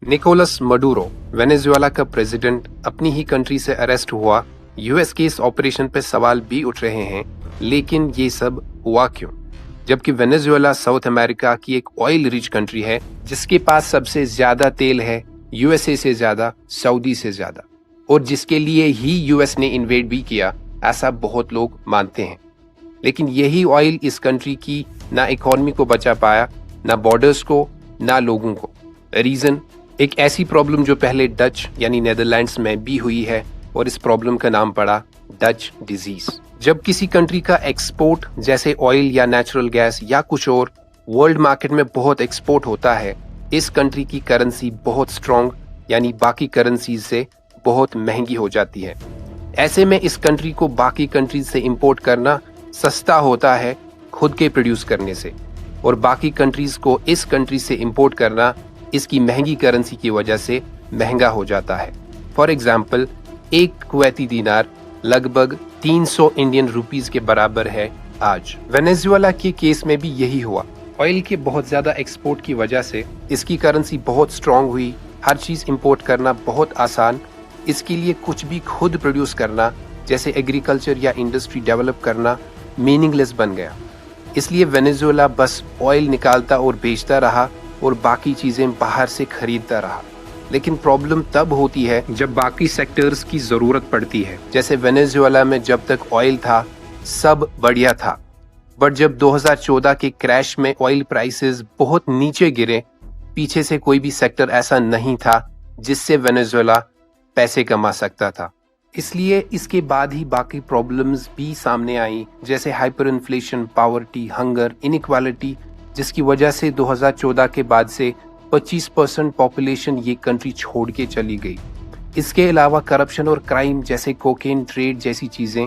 Nicholas मडूरो, Venezuela का president, अपनी ही country से अरेस्ट हुआ। यूएस के इस ऑपरेशन पे सवाल भी उठ रहे हैं, लेकिन ये सब हुआ क्यों? जबकि वेनेजुएला साउथ अमेरिका की एक ऑयल रिच कंट्री है, जिसके पास सबसे ज्यादा तेल है, यूएसए से ज्यादा, सऊदी से ज्यादा, और जिसके लिए ही यूएस ने इन्वेड भी किया, ऐसा बहुत लोग मानते हैं। लेकिन यही ऑयल इस कंट्री की ना इकोनॉमी को बचा पाया, ना बॉर्डर्स को, ना लोगों को। रीजन एक ऐसी प्रॉब्लम जो पहले डच यानी नेदरलैंड्स में भी हुई है, और इस प्रॉब्लम का नाम पड़ा डच डिजीज। जब किसी कंट्री का एक्सपोर्ट जैसे ऑयल या नेचुरल गैस या कुछ और वर्ल्ड मार्केट में बहुत एक्सपोर्ट होता है, इस कंट्री की करेंसी बहुत स्ट्रॉन्ग यानी बाकी करेंसी से बहुत महंगी हो जाती है। ऐसे में इस कंट्री को बाकी कंट्रीज से इंपोर्ट करना सस्ता होता है खुद के प्रोड्यूस करने से, और बाकी कंट्रीज को इस कंट्री से इंपोर्ट करना इसकी महंगी करेंसी की वजह से महंगा हो जाता है। फॉर एग्जाम्पल, एक कुवैती दीनार लगभग 300 इंडियन रुपीस के बराबर है आज। वेनेजुएला के केस में भी यही हुआ। ऑयल के बहुत ज्यादा एक्सपोर्ट की वजह से इसकी करेंसी बहुत स्ट्रांग हुई, हर चीज इंपोर्ट करना बहुत आसान, इसके लिए कुछ भी खुद प्रोड्यूस करना जैसे एग्रीकल्चर या इंडस्ट्री डेवलप करना मीनिंगलेस बन गया। इसलिए वेनेजुएला बस ऑयल निकालता और बेचता रहा और बाकी चीजें बाहर से खरीदता रहा। लेकिन प्रॉब्लम तब होती है जब बाकी सेक्टर्स की जरूरत पड़ती है। जैसे वेनेजुएला में जब तक ऑयल था सब बढ़िया था, बट जब 2014 के क्रैश में ऑयल प्राइसेस बहुत नीचे गिरे, पीछे से कोई भी सेक्टर ऐसा नहीं था जिससे वेनेजुएला पैसे कमा सकता था। इसलिए इसके बाद ही बाकी प्रॉब्लम्स भी सामने आई, जैसे hyper inflation, poverty, hunger, inequality, जिसकी वजह से 2014 के बाद से 25% पॉपुलेशन ये कंट्री छोड़ के चली गई। इसके अलावा करप्शन और क्राइम जैसे कोकेन ट्रेड जैसी चीजें,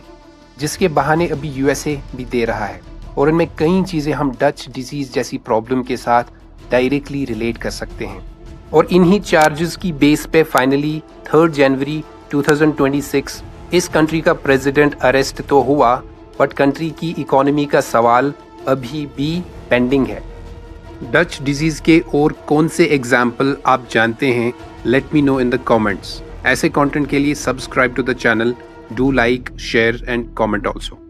जिसके बहाने अभी यूएसए भी दे रहा है, और इनमें कई चीजें हम डच डिजीज जैसी प्रॉब्लम के साथ डायरेक्टली रिलेट कर सकते हैं। और इन्हीं चार्जेस की बेस पे फाइनली 3 जनवरी 2026 इस कंट्री का प्रेसिडेंट अरेस्ट तो हुआ, बट कंट्री की इकोनॉमी का सवाल अभी भी पेंडिंग है। डच डिजीज के और कौन से एग्जाम्पल आप जानते हैं? Let me know in the comments. ऐसे कंटेंट के लिए subscribe to the channel, do like, share and comment also.